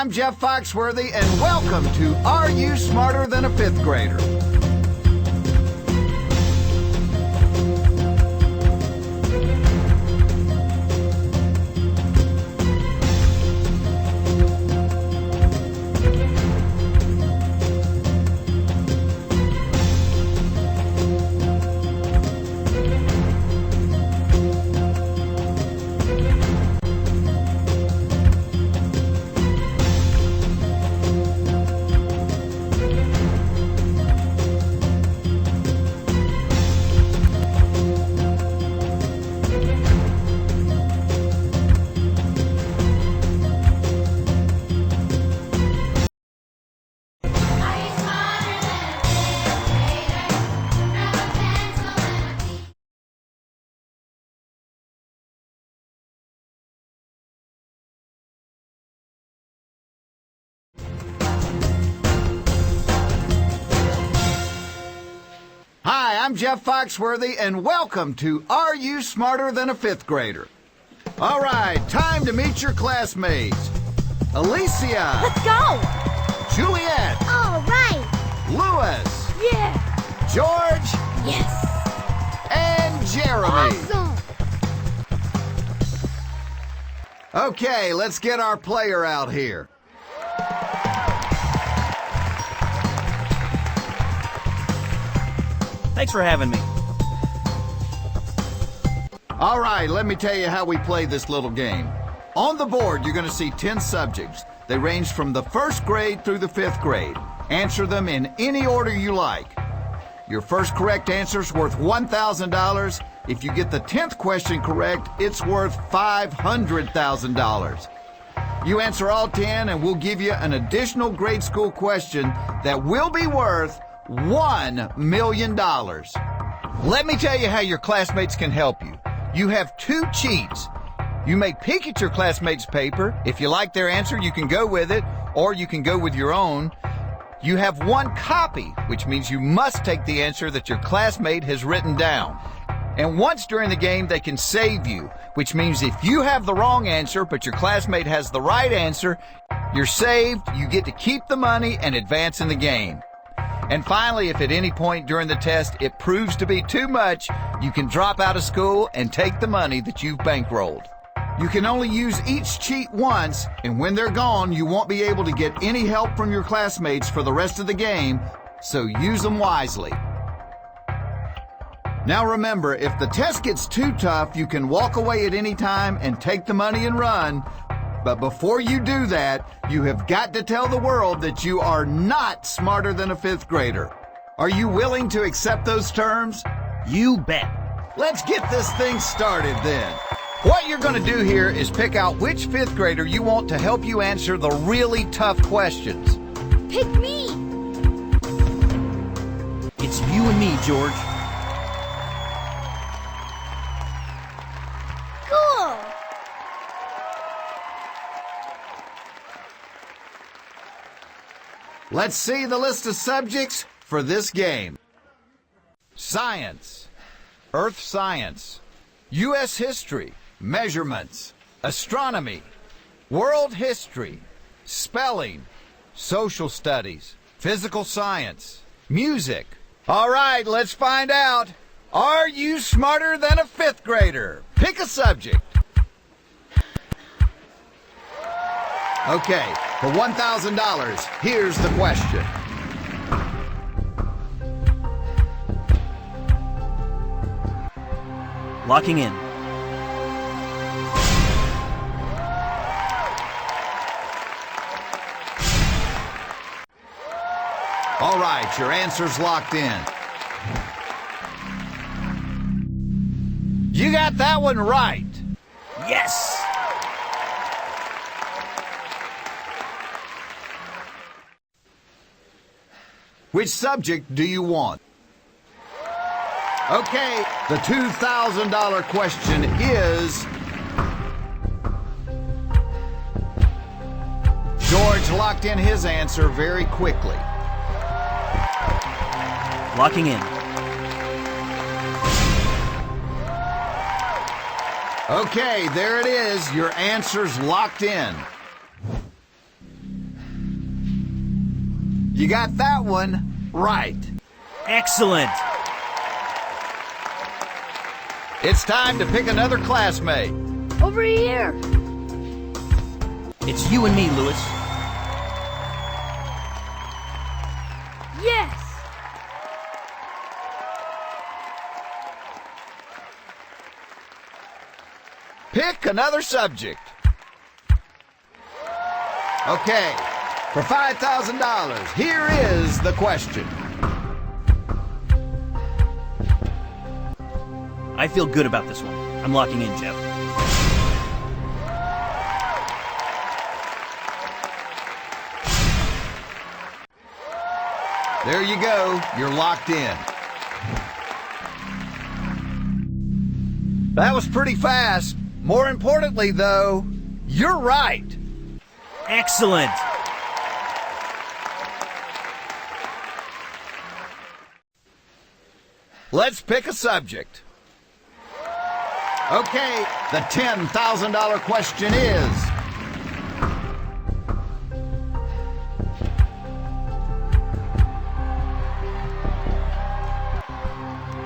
I'm Jeff Foxworthy, and welcome to Are You Smarter Than a Fifth Grader? Hi, I'm Jeff Foxworthy, and welcome to Are You Smarter Than a Fifth Grader? All right, time to meet your classmates. Alicia. Let's go. Juliet. All right. Louis. Yeah. George. Yes. And Jeremy. Awesome. Okay, let's get our player out here. Thanks for having me. All right, let me tell you how we play this little game. On the board, you're going to see 10 subjects. They range from the first grade through the fifth grade. Answer them in any order you like. Your first correct answer is worth $1,000. If you get the 10th question correct, it's worth $500,000. You answer all 10 and we'll give you an additional grade school question that will be worth $1 million. Let me tell you how your classmates can help you. You have two cheats. You may peek at your classmates' paper. If you like their answer, you can go with it, or you can go with your own. You have one copy, which means you must take the answer that your classmate has written down. And once during the game, they can save you, which means if you have the wrong answer, but your classmate has the right answer, you're saved, you get to keep the money and advance in the game. And finally, if at any point during the test it proves to be too much, you can drop out of school and take the money that you've bankrolled. You can only use each cheat once, and when they're gone, you won't be able to get any help from your classmates for the rest of the game, so use them wisely. Now remember, if the test gets too tough, you can walk away at any time and take the money and run. But before you do that, you have got to tell the world that you are not smarter than a fifth grader. Are you willing to accept those terms? You bet. Let's get this thing started then. What you're going to do here is pick out which fifth grader you want to help you answer the really tough questions. Pick me. It's you and me, George. Cool. Let's see the list of subjects for this game. Science, Earth Science, U.S. History, Measurements, Astronomy, World History, Spelling, Social Studies, Physical Science, Music. All right, let's find out. Are you smarter than a fifth grader? Pick a subject. Okay, for $1,000, here's the question. Locking in. All right, your answer's locked in. You got that one right. Yes! Which subject do you want? Okay, the $2,000 question is... George locked in his answer very quickly. Locking in. Okay, there it is. Your answer's locked in. You got that one right. Excellent. It's time to pick another classmate. Over here. It's you and me, Lewis. Yes. Pick another subject. Okay, for $5,000, here is the question. I feel good about this one. I'm locking in, Jeff. There you go, you're locked in. That was pretty fast. More importantly, though, you're right. Excellent. Let's pick a subject. Okay, the $10,000 question is...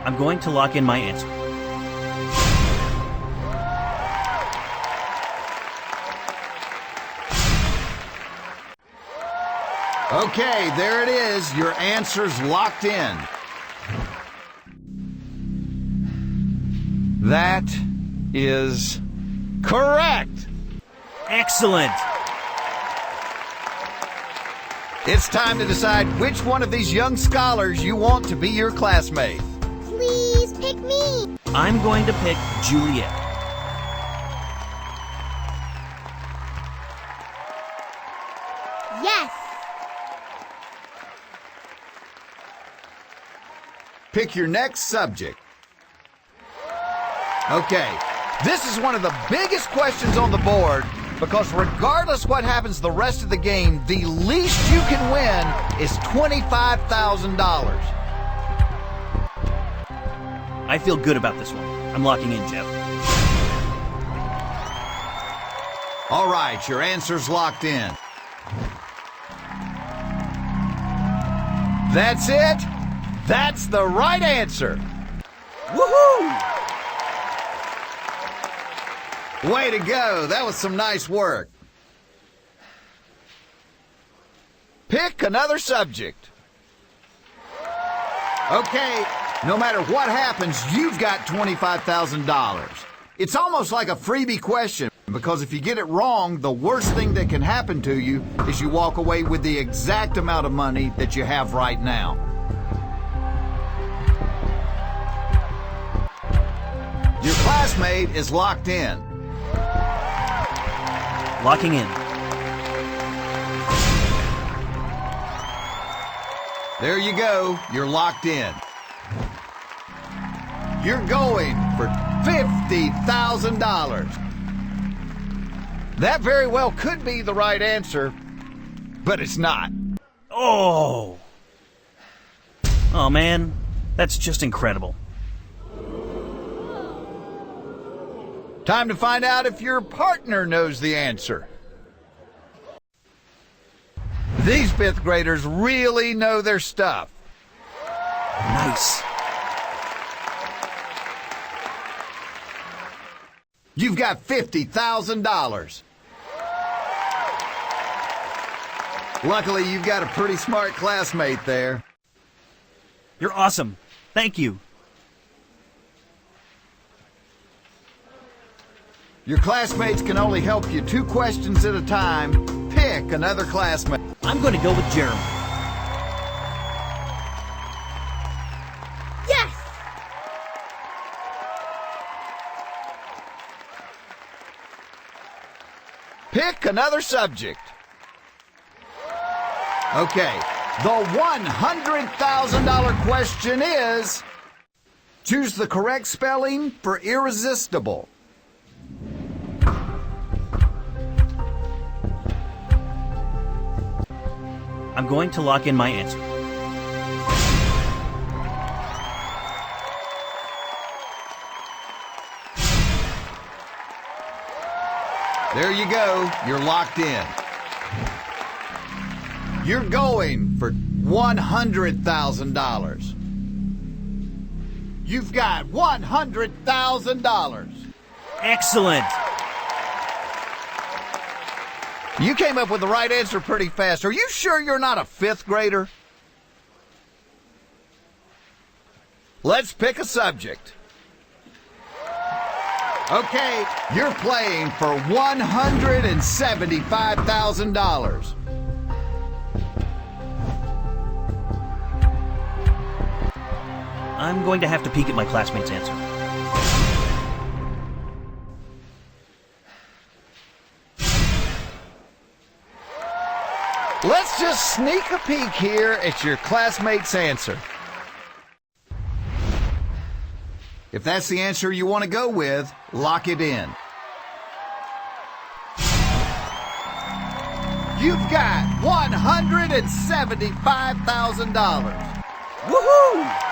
I'm going to lock in my answer. Okay, there it is. Your answer's locked in. That is correct. Excellent. It's time to decide which one of these young scholars you want to be your classmate. Please pick me. I'm going to pick Juliet. Yes. Pick your next subject. Okay, this is one of the biggest questions on the board because regardless what happens the rest of the game, the least you can win is $25,000. I feel good about this one. I'm locking in, Jeff. All right, your answer's locked in. That's it. That's the right answer. Woohoo! Way to go. That was some nice work. Pick another subject. Okay, no matter what happens, you've got $25,000. It's almost like a freebie question because if you get it wrong, the worst thing that can happen to you is you walk away with the exact amount of money that you have right now. Your classmate is locked in. Locking in. There you go. You're locked in. You're going for $50,000. That very well could be the right answer, but it's not. Oh! Oh, man. That's just incredible. Time to find out if your partner knows the answer. These fifth graders really know their stuff. Nice. You've got $50,000. Luckily, you've got a pretty smart classmate there. You're awesome. Thank you. Your classmates can only help you 2 questions at a time. Pick another classmate. I'm going to go with Jeremy. Yes. Pick another subject. Okay, the $100,000 question is, choose the correct spelling for irresistible. I'm going to lock in my answer. There you go. You're locked in. You're going for $100,000. You've got $100,000. Excellent! You came up with the right answer pretty fast. Are you sure you're not a fifth grader? Let's pick a subject. Okay, you're playing for $175,000. I'm going to have to peek at my classmate's answer. Let's just sneak a peek here at your classmate's answer. If that's the answer you want to go with, lock it in. You've got $175,000. Woohoo!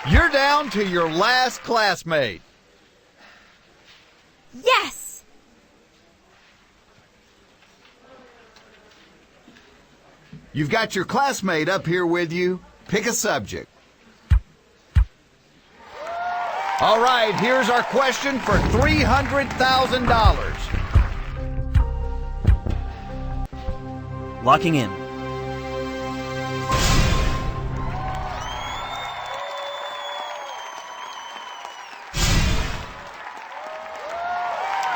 You're down to your last classmate. Yes! You've got your classmate up here with you. Pick a subject. All right, here's our question for $300,000. Locking in.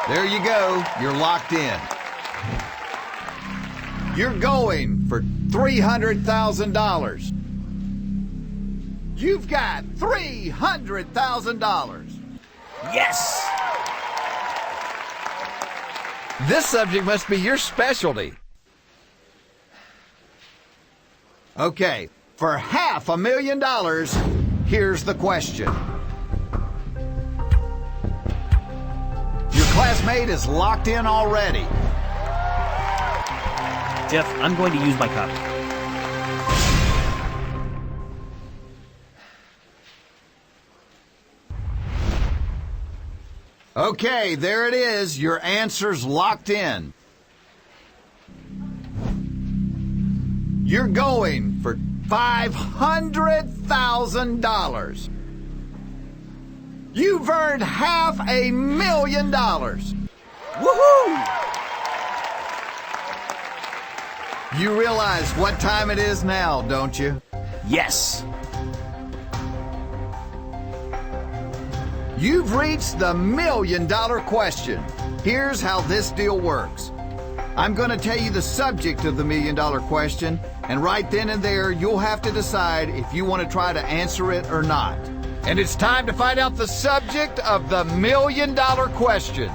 There you go. You're locked in. You're going for $300,000. You've got $300,000. Yes! This subject must be your specialty. Okay, for $500,000, here's the question. Your classmate is locked in already. Jeff, I'm going to use my copy. Okay, there it is. Your answer's locked in. You're going for $500,000. You've earned $500,000. Woohoo! You realize what time it is now, don't you? Yes! You've reached the $1 million question. Here's how this deal works. I'm going to tell you the subject of the $1 million question, and right then and there, you'll have to decide if you want to try to answer it or not. And it's time to find out the subject of the $1 million question.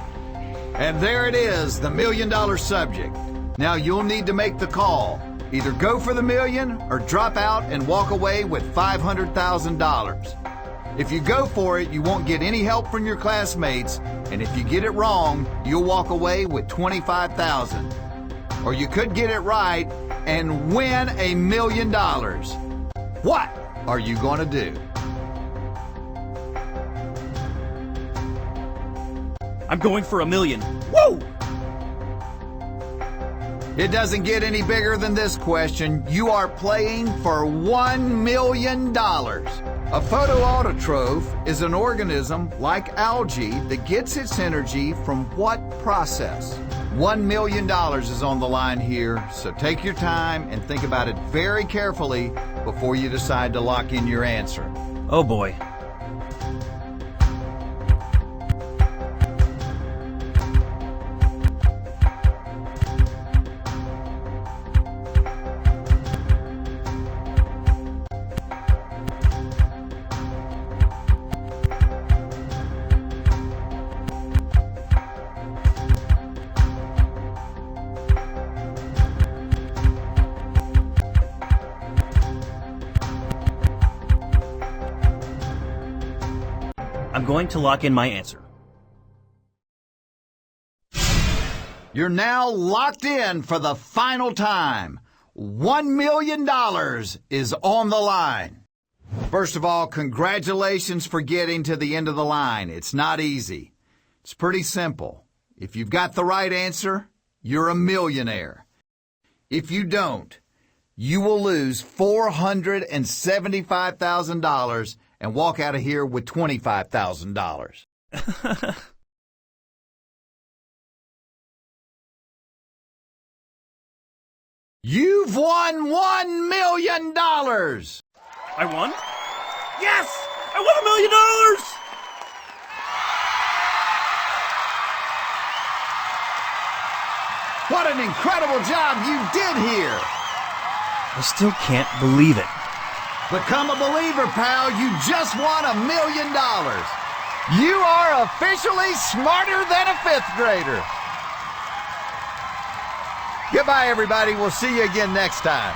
And there it is, the $1 million subject. Now you'll need to make the call. Either go for the million or drop out and walk away with $500,000. If you go for it, you won't get any help from your classmates, and if you get it wrong, you'll walk away with $25,000. Or you could get it right and win $1 million. What are you going to do? I'm going for $1 million. Woo! It doesn't get any bigger than this question. You are playing for $1 million. A photoautotroph is an organism like algae that gets its energy from what process? $1 million is on the line here, so take your time and think about it very carefully before you decide to lock in your answer. Oh boy. I'm going to lock in my answer. You're now locked in for the final time. $1 million is on the line. First of all, congratulations for getting to the end of the line. It's not easy. It's pretty simple. If you've got the right answer, you're a millionaire. If you don't, you will lose $475,000 and walk out of here with $25,000. You've won $1 million! I won? Yes! I won $1 million! What an incredible job you did here! I still can't believe it. Become a believer, pal. You just won $1 million. You are officially smarter than a fifth grader. Goodbye, everybody. We'll see you again next time.